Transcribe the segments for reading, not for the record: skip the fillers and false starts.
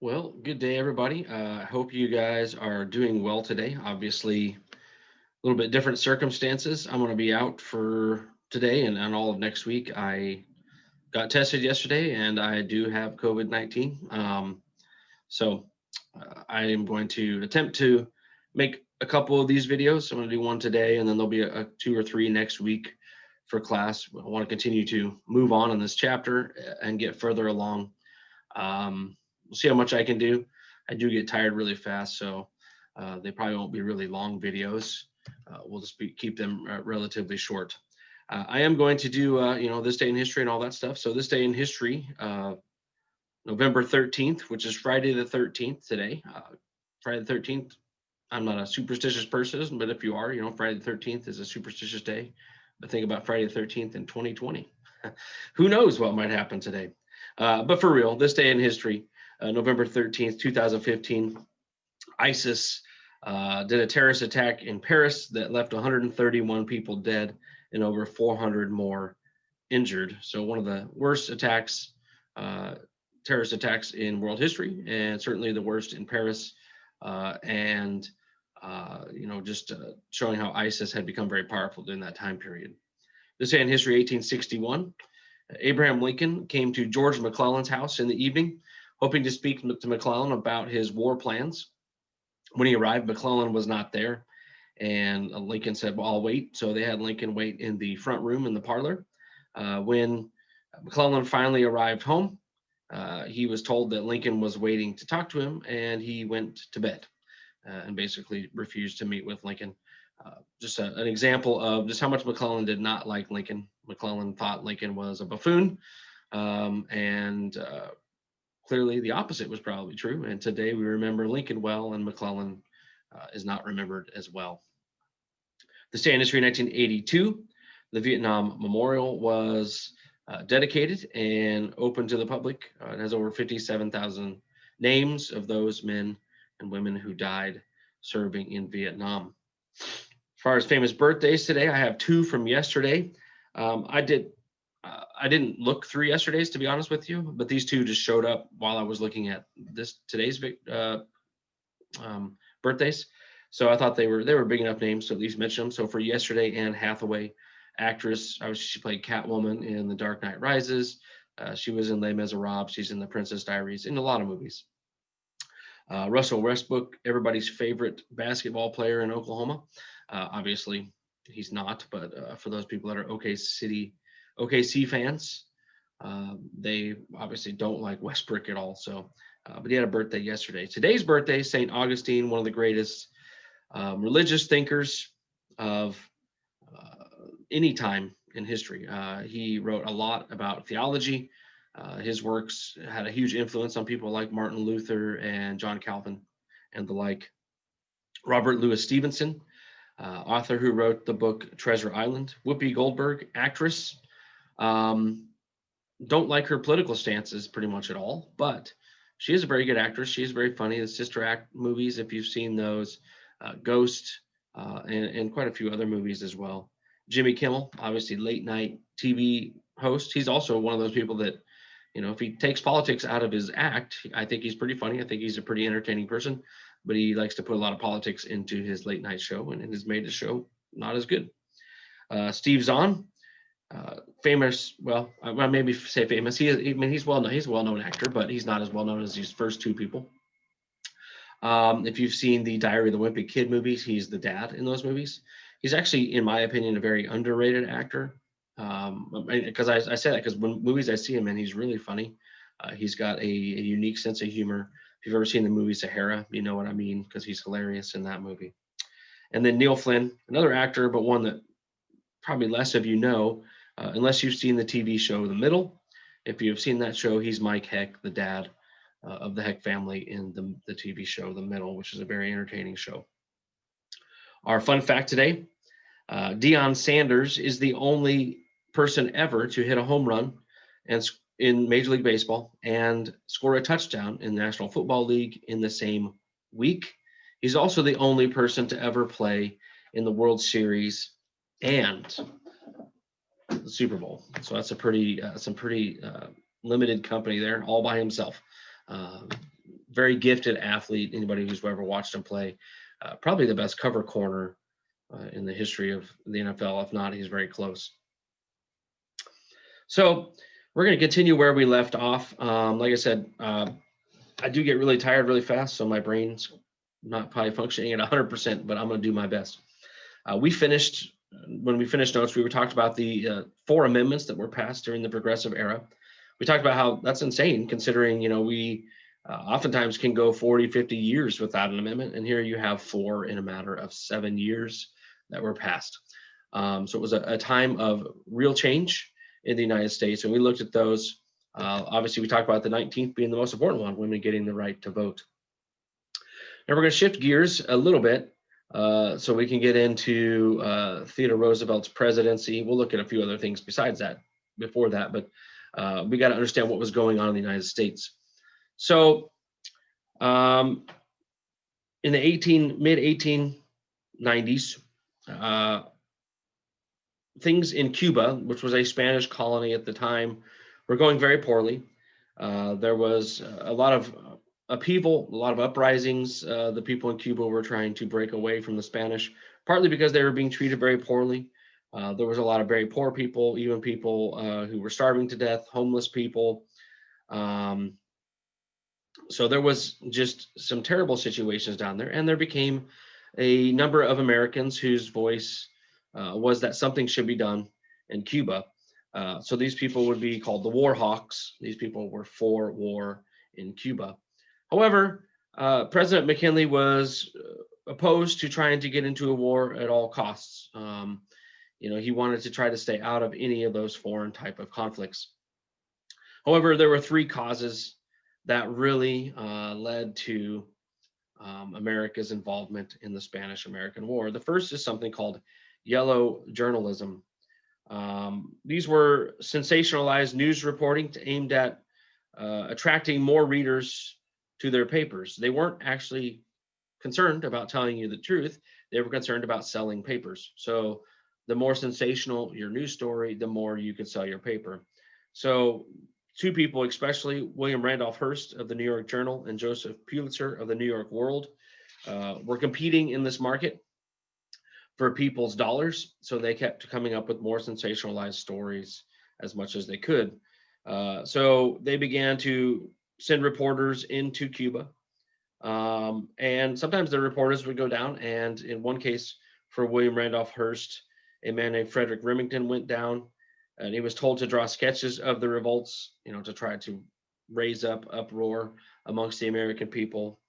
Well, good day, everybody. I hope you guys are doing well today. Obviously, a little bit different circumstances. I'm going to be out for today and all of next week. I got tested yesterday and I do have COVID 19. So I am going to attempt to make a couple of these videos. I'm going to do one today and then there'll be a two or three next week for class. I want to continue to move on in this chapter and get further along. We'll see how much I can do. I do get tired really fast, so they probably won't be really long videos. We'll just keep them relatively short. I am going to do, this day in history and all that stuff. So this day in history, November 13th, which is Friday the 13th today. Friday the 13th, I'm not a superstitious person, but if you are, Friday the 13th is a superstitious day. But think about Friday the 13th in 2020. Who knows what might happen today? But for real, this day in history, November 13th, 2015, ISIS did a terrorist attack in Paris that left 131 people dead and over 400 more injured. So one of the worst attacks, terrorist attacks in world history, and certainly the worst in Paris. And just showing how ISIS had become very powerful during that time period. This day in history, 1861, Abraham Lincoln came to George McClellan's house in the evening, hoping to speak to McClellan about his war plans. When he arrived, McClellan was not there, and Lincoln said, "Well, I'll wait." So they had Lincoln wait in the front room in the parlor. When McClellan finally arrived home, he was told that Lincoln was waiting to talk to him, and he went to bed and basically refused to meet with Lincoln. Just an example of just how much McClellan did not like Lincoln. McClellan thought Lincoln was a buffoon, and clearly the opposite was probably true. And today we remember Lincoln well, and McClellan is not remembered as well. This day in history, 1982, the Vietnam Memorial was dedicated and open to the public. It has over 57,000 names of those men and women who died serving in Vietnam. As far as famous birthdays today, I have two from yesterday. I didn't look through yesterday's, to be honest with you, but these two just showed up while I was looking at today's birthdays. So I thought they were big enough names to at least mention them. So for yesterday, Anne Hathaway, actress, she played Catwoman in The Dark Knight Rises. She was in Les Miserables. She's in The Princess Diaries, in a lot of movies. Russell Westbrook, everybody's favorite basketball player in Oklahoma. Obviously, he's not, but for those people that are OKC fans, they obviously don't like Westbrook at all. So, but he had a birthday yesterday. Today's birthday, St. Augustine, one of the greatest religious thinkers of any time in history. He wrote a lot about theology. His works had a huge influence on people like Martin Luther and John Calvin and the like. Robert Louis Stevenson, author who wrote the book Treasure Island. Whoopi Goldberg, actress. Don't like her political stances pretty much at all, but she is a very good actress. She's very funny. The Sister Act movies, if you've seen those, Ghost, and quite a few other movies as well. Jimmy Kimmel, obviously late night TV host. He's also one of those people that, if he takes politics out of his act, I think he's pretty funny. I think he's a pretty entertaining person, but he likes to put a lot of politics into his late night show, and has made the show not as good. Steve Zahn, famous. Well, I maybe say famous. He's well known. He's a well-known actor, but he's not as well known as these first two people. If you've seen the Diary of the Wimpy Kid movies, he's the dad in those movies. He's actually, in my opinion, a very underrated actor. Because I say that because when movies I see him in, he's really funny. He's got a unique sense of humor. If you've ever seen the movie Sahara, you know what I mean, because he's hilarious in that movie. And then Neil Flynn, another actor, but one that probably less of you know, unless you've seen the TV show The Middle. If you've seen that show, he's Mike Heck, the dad of the Heck family in the TV show The Middle, which is a very entertaining show. Our fun fact today, Deion Sanders is the only person ever to hit a home run and in Major League Baseball and score a touchdown in the National Football League in the same week. He's also the only person to ever play in the World Series and the Super Bowl. So that's some pretty limited company there, all by himself. very gifted athlete. Anybody who's ever watched him play, probably the best cover corner in the history of the NFL. If not, he's very close. So we're going to continue where we left off. Like I said, I do get really tired really fast, so my brain's not probably functioning at 100%, but I'm going to do my best. When we finished notes, we were talked about the 4 amendments that were passed during the Progressive era. We talked about how that's insane, considering we oftentimes can go 40, 50 years without an amendment, and here you have 4 in a matter of 7 years that were passed. So it was a time of real change in the United States, and we looked at those. Obviously, we talked about the 19th being the most important one, women getting the right to vote. Now we're going to shift gears a little bit so we can get into Theodore Roosevelt's presidency. We'll look at a few other things besides that, before that, but we got to understand what was going on in the United States. So in the mid 1890s, things in Cuba, which was a Spanish colony at the time, were going very poorly. There was a lot of upheaval, a lot of uprisings. The people in Cuba were trying to break away from the Spanish, partly because they were being treated very poorly. There was a lot of very poor people, even people who were starving to death, homeless people. So there was just some terrible situations down there, and there became a number of Americans whose voice was that something should be done in Cuba. So these people would be called the War Hawks. These people were for war in Cuba. However, President McKinley was opposed to trying to get into a war at all costs. He wanted to try to stay out of any of those foreign type of conflicts. However, there were 3 causes that really led to America's involvement in the Spanish-American War. The first is something called yellow journalism. These were sensationalized news reporting aimed at attracting more readers to their papers. They weren't actually concerned about telling you the truth. They were concerned about selling papers. So the more sensational your news story, the more you could sell your paper. So 2 people, especially William Randolph Hearst of the New York Journal and Joseph Pulitzer of the New York World, were competing in this market for people's dollars. So they kept coming up with more sensationalized stories as much as they could. So they began to send reporters into Cuba. And sometimes the reporters would go down. And in one case for William Randolph Hearst, a man named Frederick Remington went down, and he was told to draw sketches of the revolts, to try to raise up uproar amongst the American people.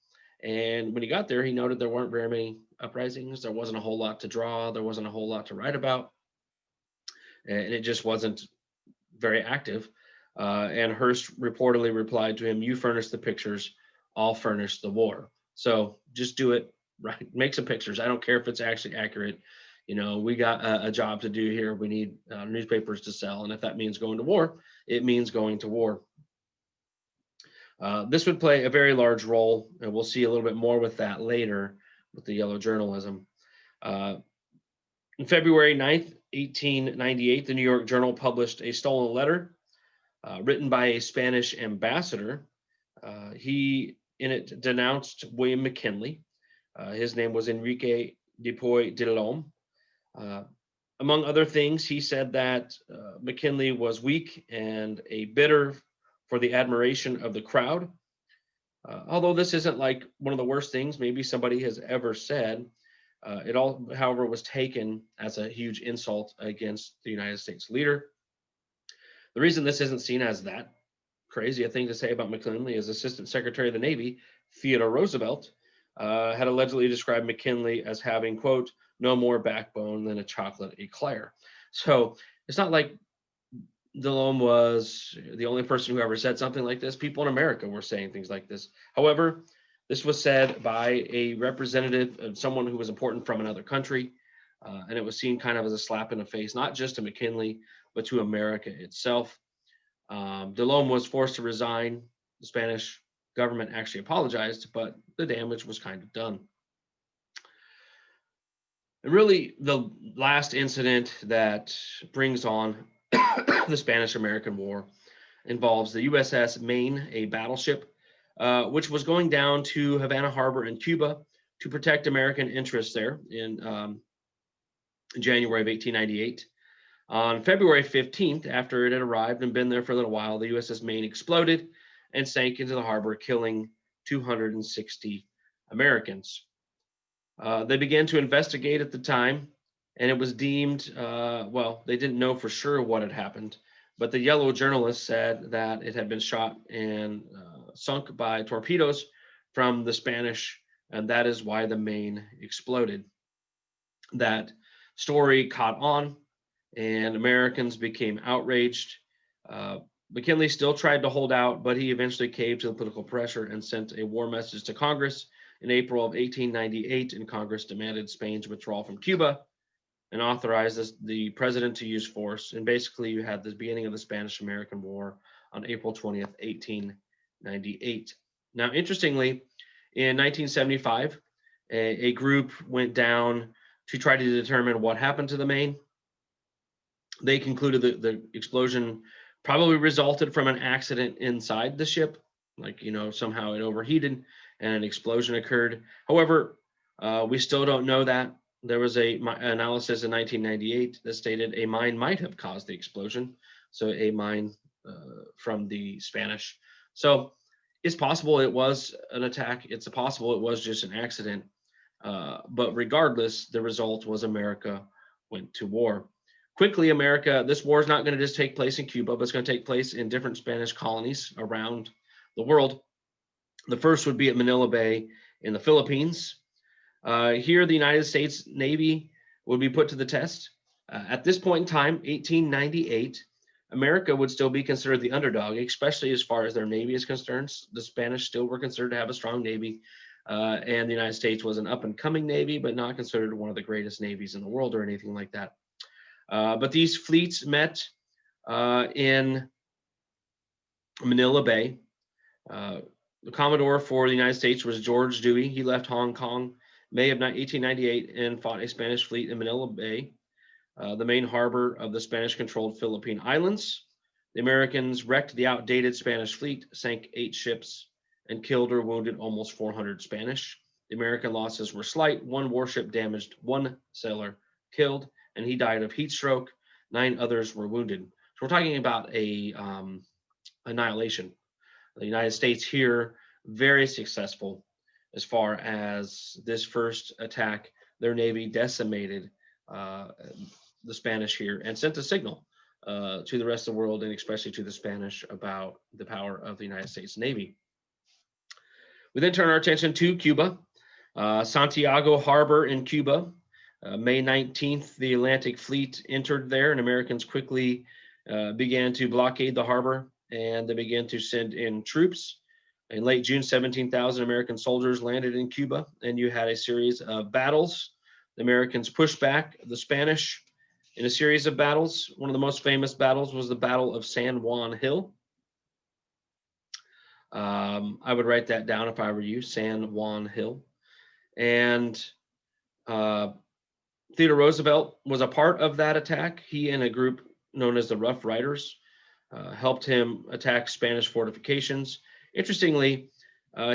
And when he got there, he noted there weren't very many uprisings. There wasn't a whole lot to draw. There wasn't a whole lot to write about. And it just wasn't very active. And Hearst reportedly replied to him, "You furnish the pictures, I'll furnish the war. So just do it, right? Make some pictures. I don't care if it's actually accurate. We got a job to do here. We need newspapers to sell. And if that means going to war, it means going to war." This would play a very large role, and we'll see a little bit more with that later with the yellow journalism. In February 9th, 1898, the New York Journal published a stolen letter written by a Spanish ambassador. He, in it, denounced William McKinley. His name was Enrique de Puy de Lome. Among other things, he said that McKinley was weak and a bidder for the admiration of the crowd. Although this isn't like one of the worst things maybe somebody has ever said, it all, however, was taken as a huge insult against the United States leader. The reason this isn't seen as that crazy a thing to say about McKinley is Assistant Secretary of the Navy, Theodore Roosevelt, had allegedly described McKinley as having, quote, "no more backbone than a chocolate eclair." So it's not like Delhomme was the only person who ever said something like this. People in America were saying things like this. However, this was said by a representative of someone who was important from another country, and it was seen kind of as a slap in the face, not just to McKinley, but to America itself. Delhomme was forced to resign. The Spanish government actually apologized, but the damage was kind of done. And really, the last incident that brings on the Spanish-American War involves the USS Maine, a battleship which was going down to Havana Harbor in Cuba to protect American interests there in January of 1898. On February 15th, after it had arrived and been there for a little while, the USS Maine exploded and sank into the harbor, killing 260 Americans. They began to investigate at the time, and it was deemed, well, they didn't know for sure what had happened, but the yellow journalist said that it had been shot and sunk by torpedoes from the Spanish, and that is why the Maine exploded. That story caught on, and Americans became outraged. Uh, McKinley still tried to hold out, but he eventually caved to the political pressure and sent a war message to Congress in April of 1898, and Congress demanded Spain's withdrawal from Cuba and authorized the president to use force. And basically, you had the beginning of the Spanish-American War on April 20th, 1898. Now, interestingly, in 1975, a group went down to try to determine what happened to the Maine. They concluded that the explosion probably resulted from an accident inside the ship, like, somehow it overheated and an explosion occurred. However, we still don't know that. There was a analysis in 1998 that stated a mine might have caused the explosion. So a mine from the Spanish. So it's possible it was an attack. It's possible it was just an accident. But regardless, the result was America went to war. Quickly, this war is not going to just take place in Cuba, but it's going to take place in different Spanish colonies around the world. The first would be at Manila Bay in the Philippines. Here, the United States Navy would be put to the test. At this point in time, 1898, America would still be considered the underdog, especially as far as their Navy is concerned. The Spanish still were considered to have a strong Navy, and the United States was an up-and-coming Navy, but not considered one of the greatest navies in the world or anything like that. But these fleets met in Manila Bay. The Commodore for the United States was George Dewey. He left Hong Kong May of 1898 and fought a Spanish fleet in Manila Bay, the main harbor of the Spanish-controlled Philippine Islands. The Americans wrecked the outdated Spanish fleet, sank 8 ships, and killed or wounded almost 400 Spanish. The American losses were slight. 1 warship damaged, 1 sailor killed, and he died of heat stroke. 9 others were wounded. So we're talking about a annihilation. The United States here, very successful as far as this first attack. Their Navy decimated the Spanish here and sent a signal to the rest of the world, and especially to the Spanish, about the power of the United States Navy. We then turn our attention to Cuba. Santiago Harbor in Cuba. May 19th, the Atlantic Fleet entered there, and Americans quickly began to blockade the harbor, and they began to send in troops. In late June, 17,000 American soldiers landed in Cuba, and you had a series of battles. The Americans pushed back the Spanish in a series of battles. One of the most famous battles was the Battle of San Juan Hill. I would write that down if I were you, San Juan Hill. And Theodore Roosevelt was a part of that attack. He and a group known as the Rough Riders helped him attack Spanish fortifications. Interestingly,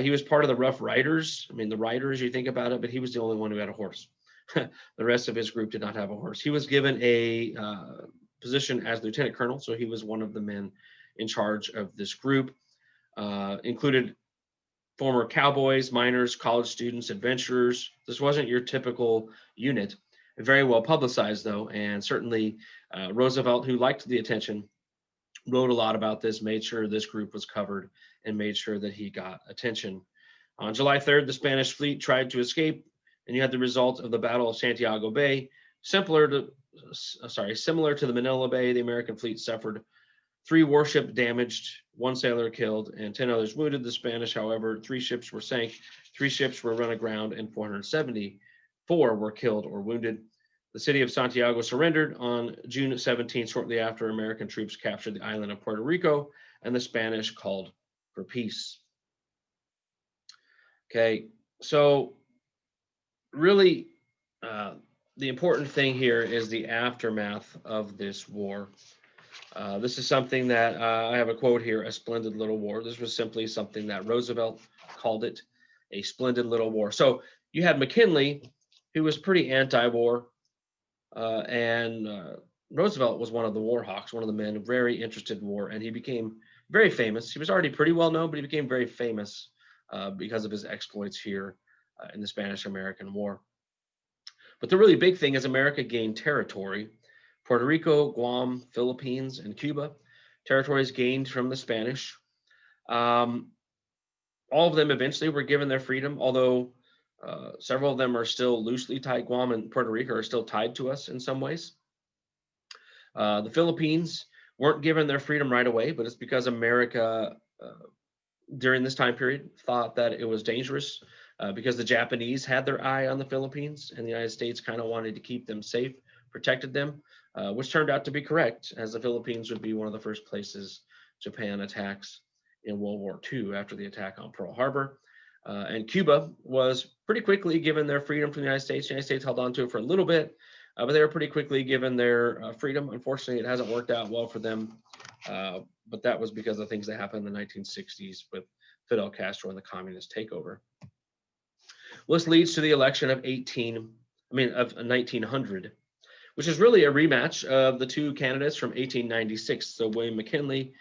he was part of the Rough Riders. I mean, the Riders, you think about it, but he was the only one who had a horse. The rest of his group did not have a horse. He was given a position as lieutenant colonel, so he was one of the men in charge of this group. Included former cowboys, miners, college students, adventurers. This wasn't your typical unit. Very well publicized, though, and certainly Roosevelt, who liked the attention, wrote a lot about this, made sure this group was covered, and made sure that he got attention. On July 3rd, the Spanish fleet tried to escape, and you had the result of the Battle of Santiago Bay. Similar to the Manila Bay, the American fleet suffered 3 warships damaged, 1 sailor killed, and 10 others wounded. The Spanish, however, 3 ships were sank, 3 ships were run aground, and 474 were killed or wounded. The city of Santiago surrendered on June 17th, shortly after American troops captured the island of Puerto Rico, and the Spanish called for peace. Okay, so really the important thing here is the aftermath of this war. This is something that I have a quote here, a splendid little war. This was simply something that Roosevelt called it, a splendid little war. So you had McKinley, who was pretty anti-war, and Roosevelt was one of the war hawks, one of the men very interested in war, and he became very famous. He was already pretty well known, but he became very famous because of his exploits here in the Spanish-American War. But the really big thing is America gained territory. Puerto Rico, Guam, Philippines, and Cuba, territories gained from the Spanish. Um, all of them eventually were given their freedom, although several of them are still loosely tied. Guam and Puerto Rico are still tied to us in some ways. The Philippines weren't given their freedom right away, but it's because America, during this time period, thought that it was dangerous because the Japanese had their eye on the Philippines, and the United States kind of wanted to keep them safe, protected them, which turned out to be correct, as the Philippines would be one of the first places Japan attacks in World War II after the attack on Pearl Harbor. And Cuba was pretty quickly given their freedom from the United States. The United States held on to it for a little bit, but they were pretty quickly given their freedom. Unfortunately, it hasn't worked out well for them, but that was because of things that happened in the 1960s with Fidel Castro and the communist takeover. Well, this leads to the election of 1900, which is really a rematch of the two candidates from 1896. So William McKinley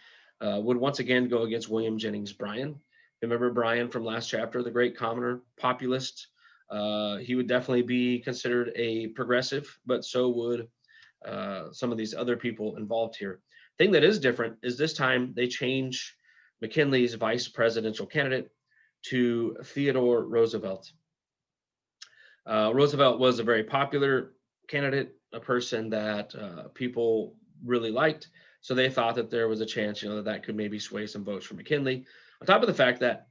would once again go against William Jennings Bryan. Remember Bryan from last chapter, the great commoner, populist. He would definitely be considered a progressive, but so would some of these other people involved here. Thing that is different is this time they change McKinley's vice presidential candidate to Theodore Roosevelt. Roosevelt was a very popular candidate, a person that people really liked. So they thought that there was a chance, that could maybe sway some votes for McKinley. On top of the fact that,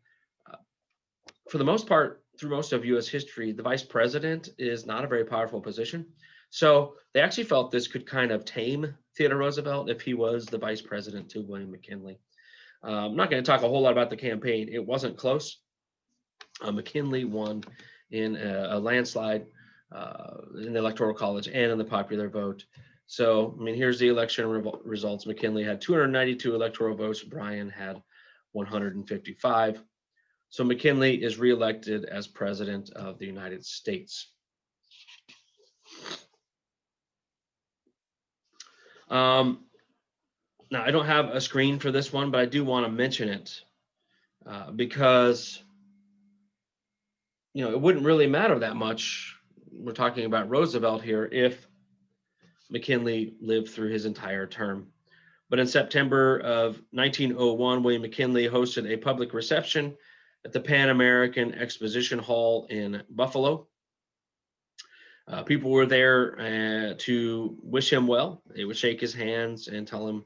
for the most part, through most of U.S. history, the vice president is not a very powerful position. So they actually felt this could kind of tame Theodore Roosevelt if he was the vice president to William McKinley. I'm not going to talk a whole lot about the campaign. It wasn't close. McKinley won in a landslide in the Electoral College and in the popular vote. So, here's the election results. McKinley had 292 electoral votes. Bryan had 155. So McKinley is reelected as president of the United States. Now, I don't have a screen for this one, but I do want to mention it because it wouldn't really matter that much. We're talking about Roosevelt here if McKinley lived through his entire term. But in September of 1901, William McKinley hosted a public reception at the Pan American Exposition Hall in Buffalo. People were there to wish him well. They would shake his hands and tell him,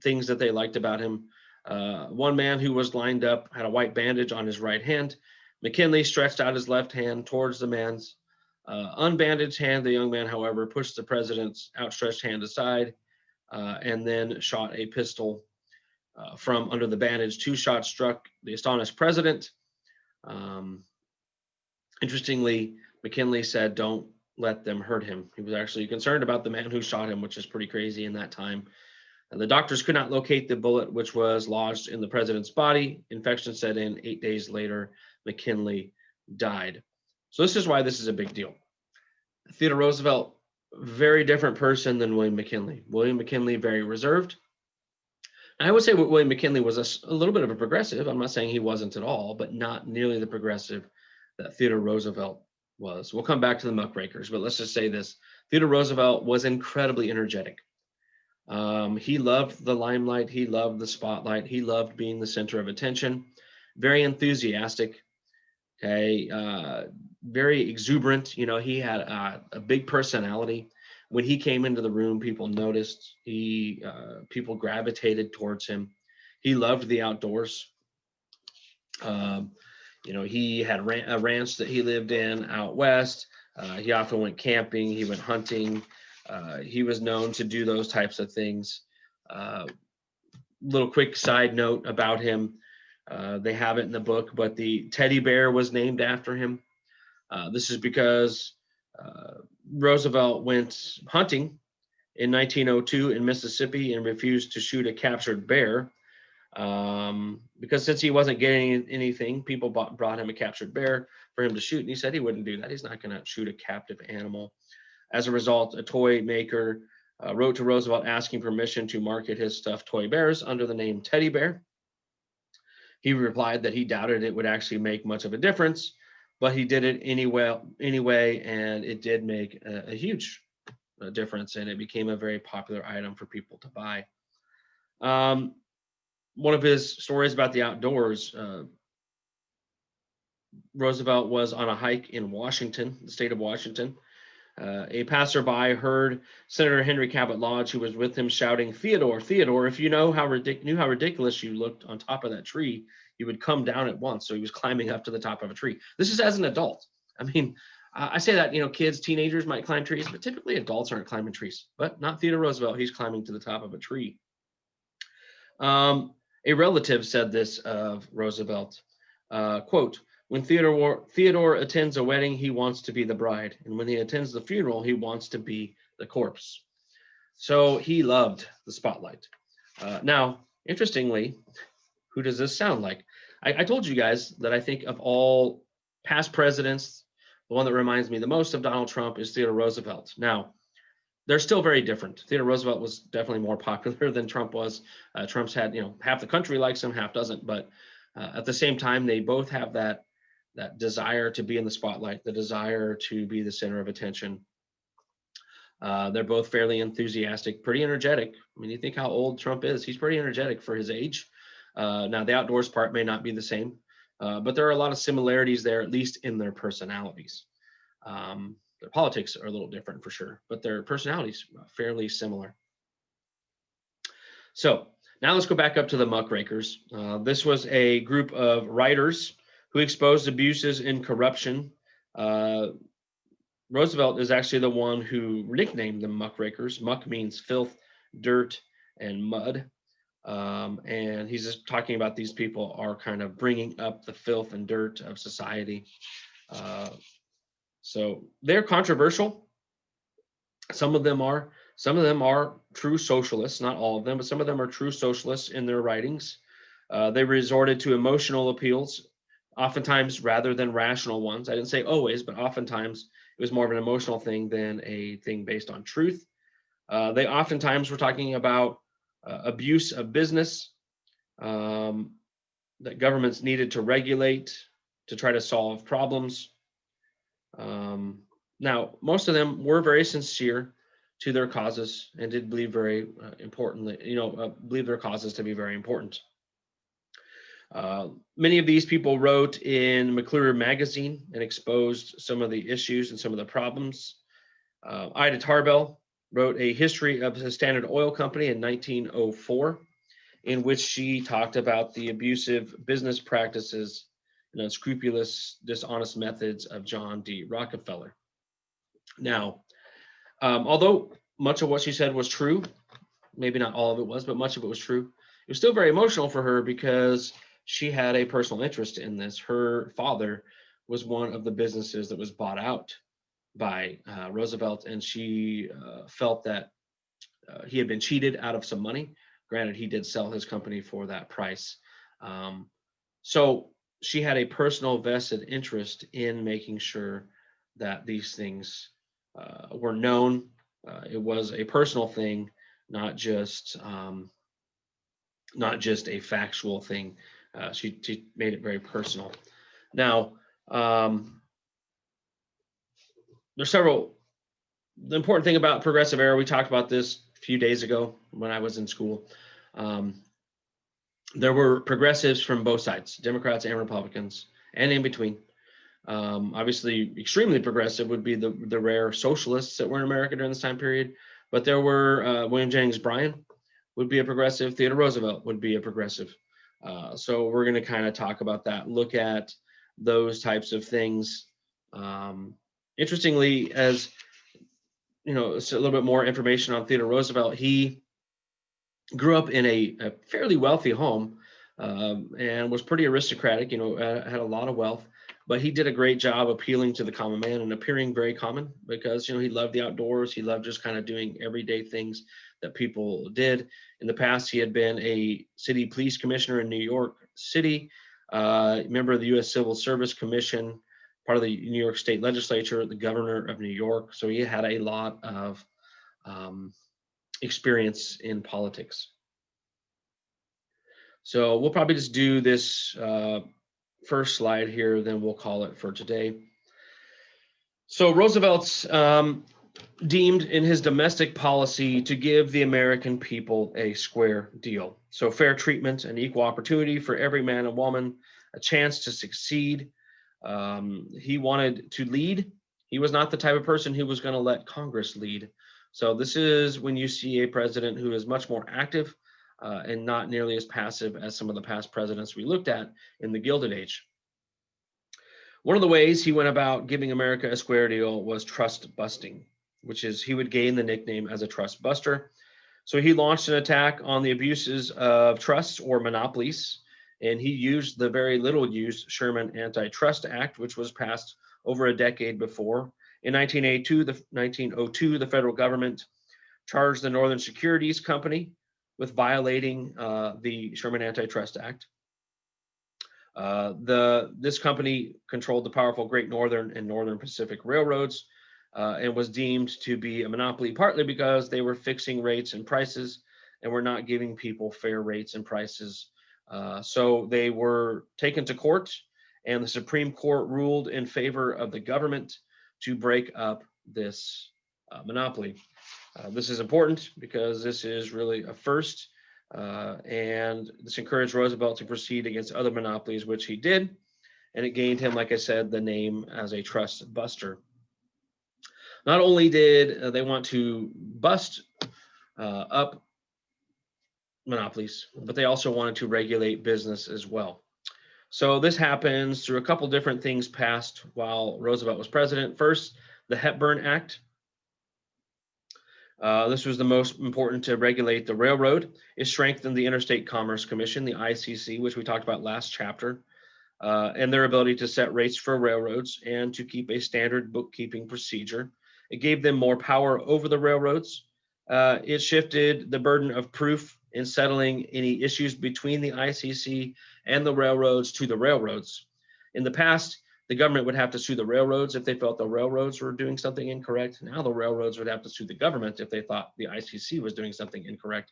things that they liked about him. One man who was lined up had a white bandage on his right hand. McKinley stretched out his left hand towards the man's unbandaged hand. The young man, however, pushed the president's outstretched hand aside and then shot a pistol from under the bandage. 2 shots struck the astonished president. Interestingly, McKinley said, "Don't let them hurt him." He was actually concerned about the man who shot him, which is pretty crazy in that time. And the doctors could not locate the bullet, which was lodged in the president's body. Infection set in. 8 days later, McKinley died. So this is why this is a big deal. Theodore Roosevelt, very different person than William McKinley. William McKinley, very reserved. And I would say William McKinley was a little bit of a progressive. I'm not saying he wasn't at all, but not nearly the progressive that Theodore Roosevelt was. We'll come back to the muckrakers, but let's just say this. Theodore Roosevelt was incredibly energetic. He loved the limelight. He loved the spotlight. He loved being the center of attention. Very enthusiastic. Okay. Very exuberant. He had a big personality. When he came into the room, people noticed. People gravitated towards him. He loved the outdoors. He had a ranch that he lived in out west. He often went camping. He went hunting. He was known to do those types of things. Little quick side note about him. They have it in the book, but the teddy bear was named after him. This is because Roosevelt went hunting in 1902 in Mississippi and refused to shoot a captured bear. Because since he wasn't getting anything, people brought him a captured bear for him to shoot, and he said he wouldn't do that. He's not going to shoot a captive animal. As a result, a toy maker wrote to Roosevelt asking permission to market his stuffed toy bears under the name Teddy Bear. He replied that he doubted it would actually make much of a difference, but he did it anyway, and it did make a huge difference, and it became a very popular item for people to buy. One of his stories about the outdoors, Roosevelt was on a hike in Washington, the state of Washington. A passerby heard Senator Henry Cabot Lodge, who was with him, shouting, "Theodore, Theodore, if you knew how ridiculous you looked on top of that tree, you would come down at once." So he was climbing up to the top of a tree. This is as an adult. I mean, I say that, kids, teenagers might climb trees, but typically adults aren't climbing trees. But not Theodore Roosevelt. He's climbing to the top of a tree. A relative said this of Roosevelt, quote, "When Theodore attends a wedding, he wants to be the bride. And when he attends the funeral, he wants to be the corpse." So he loved the spotlight. Now, interestingly, who does this sound like? I told you guys that I think of all past presidents, the one that reminds me the most of Donald Trump is Theodore Roosevelt. Now, they're still very different. Theodore Roosevelt was definitely more popular than Trump was. Trump's had, half the country likes him, half doesn't. But at the same time, they both have that desire to be in the spotlight, the desire to be the center of attention. They're both fairly enthusiastic, pretty energetic. I mean, you think how old Trump is. He's pretty energetic for his age. Now, the outdoors part may not be the same, but there are a lot of similarities there, at least in their personalities. Their politics are a little different for sure, but their personalities are fairly similar. So now let's go back up to the muckrakers. This was a group of writers who exposed abuses and corruption. Roosevelt is actually the one who nicknamed them muckrakers. Muck means filth, dirt, and mud. And he's just talking about these people are kind of bringing up the filth and dirt of society. So they're controversial. Some of them are true socialists, not all of them, but some of them are true socialists in their writings. They resorted to emotional appeals, oftentimes rather than rational ones. I didn't say always, but oftentimes it was more of an emotional thing than a thing based on truth. They oftentimes were talking about abuse of business that governments needed to regulate to try to solve problems. Now, most of them were very sincere to their causes and did believe very importantly, believe their causes to be very important. Many of these people wrote in McClure magazine and exposed some of the issues and some of the problems. Ida Tarbell wrote a history of the Standard Oil Company in 1904, in which she talked about the abusive business practices and unscrupulous, dishonest methods of John D. Rockefeller. Now, although much of what she said was true, maybe not all of it was, but much of it was true, it was still very emotional for her because she had a personal interest in this. Her father was one of the businesses that was bought out by Roosevelt, and she felt that he had been cheated out of some money. Granted, he did sell his company for that price. So she had a personal vested interest in making sure that these things were known. It was a personal thing, not just a factual thing. She made it very personal. Now, there's several. The important thing about progressive era, we talked about this a few days ago when I was in school. There were progressives from both sides, Democrats and Republicans, and in between. Obviously, extremely progressive would be the rare socialists that were in America during this time period. But there were William Jennings Bryan would be a progressive. Theodore Roosevelt would be a progressive. So we're going to kind of talk about that, look at those types of things. Interestingly, as it's a little bit more information on Theodore Roosevelt. He grew up in a fairly wealthy home and was pretty aristocratic, had a lot of wealth. But he did a great job appealing to the common man and appearing very common because, he loved the outdoors. He loved just kind of doing everyday things that people did. In the past, he had been a city police commissioner in New York City, member of the U.S. Civil Service Commission, part of the New York State Legislature, the governor of New York. So he had a lot of experience in politics. So we'll probably just do this first slide here, then we'll call it for today. So Roosevelt's deemed in his domestic policy to give the American people a square deal. So fair treatment and equal opportunity for every man and woman, a chance to succeed. He wanted to lead. He was not the type of person who was going to let Congress lead. So this is when you see a president who is much more active and not nearly as passive as some of the past presidents we looked at in the Gilded Age. One of the ways he went about giving America a square deal was trust busting, which is he would gain the nickname as a trust buster. So he launched an attack on the abuses of trusts or monopolies, and he used the very little used Sherman Antitrust Act, which was passed over a decade before. In 1902, the federal government charged the Northern Securities Company with violating the Sherman Antitrust Act. This company controlled the powerful Great Northern and Northern Pacific Railroads and was deemed to be a monopoly partly because they were fixing rates and prices and were not giving people fair rates and prices. So they were taken to court, and the Supreme Court ruled in favor of the government to break up this monopoly. This is important because this is really a first, and this encouraged Roosevelt to proceed against other monopolies, which he did, and it gained him, like I said, the name as a trust buster. Not only did they want to bust up monopolies, but they also wanted to regulate business as well. So this happens through a couple different things passed while Roosevelt was president. First, the Hepburn Act. This was the most important to regulate the railroad. It strengthened the Interstate Commerce Commission, the ICC, which we talked about last chapter, and their ability to set rates for railroads and to keep a standard bookkeeping procedure. It gave them more power over the railroads. It shifted the burden of proof in settling any issues between the ICC and the railroads to the railroads. In the past, the government would have to sue the railroads if they felt the railroads were doing something incorrect. Now the railroads would have to sue the government if they thought the ICC was doing something incorrect.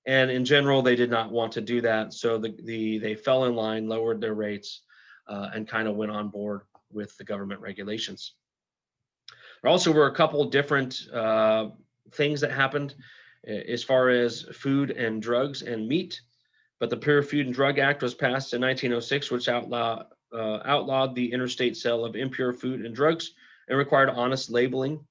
And in general, they did not want to do that. So they fell in line, lowered their rates, and kind of went on board with the government regulations. There also were a couple different things that happened as far as food and drugs and meat. But the Pure Food and Drug Act was passed in 1906, which outlawed the interstate sale of impure food and drugs and required honest labeling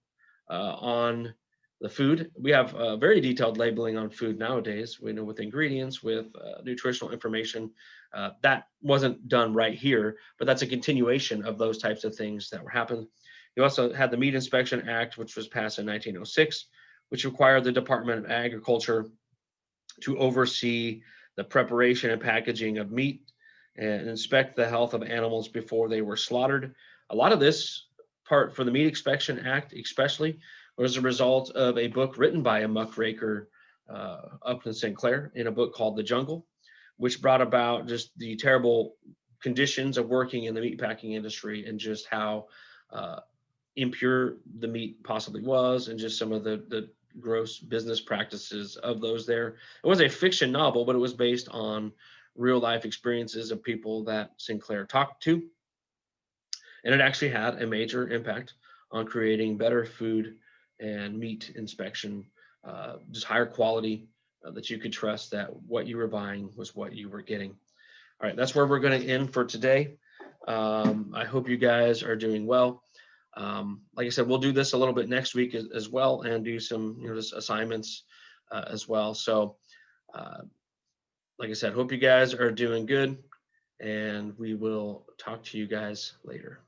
on the food. We have very detailed labeling on food nowadays, with ingredients, with nutritional information. That wasn't done right here, but that's a continuation of those types of things that were happening. You also had the Meat Inspection Act, which was passed in 1906, which required the Department of Agriculture to oversee the preparation and packaging of meat and inspect the health of animals before they were slaughtered. A lot of this part for the Meat Inspection Act, especially, was a result of a book written by a muckraker up in St. Clair in a book called The Jungle, which brought about just the terrible conditions of working in the meatpacking industry and just how impure the meat possibly was, and just some of the gross business practices of those there. It was a fiction novel, but it was based on real life experiences of people that Sinclair talked to. And it actually had a major impact on creating better food and meat inspection, just higher quality that you could trust that what you were buying was what you were getting. All right, that's where we're going to end for today. I hope you guys are doing well. Like I said, we'll do this a little bit next week as well, and do some just assignments as well. So like I said, hope you guys are doing good, and we will talk to you guys later.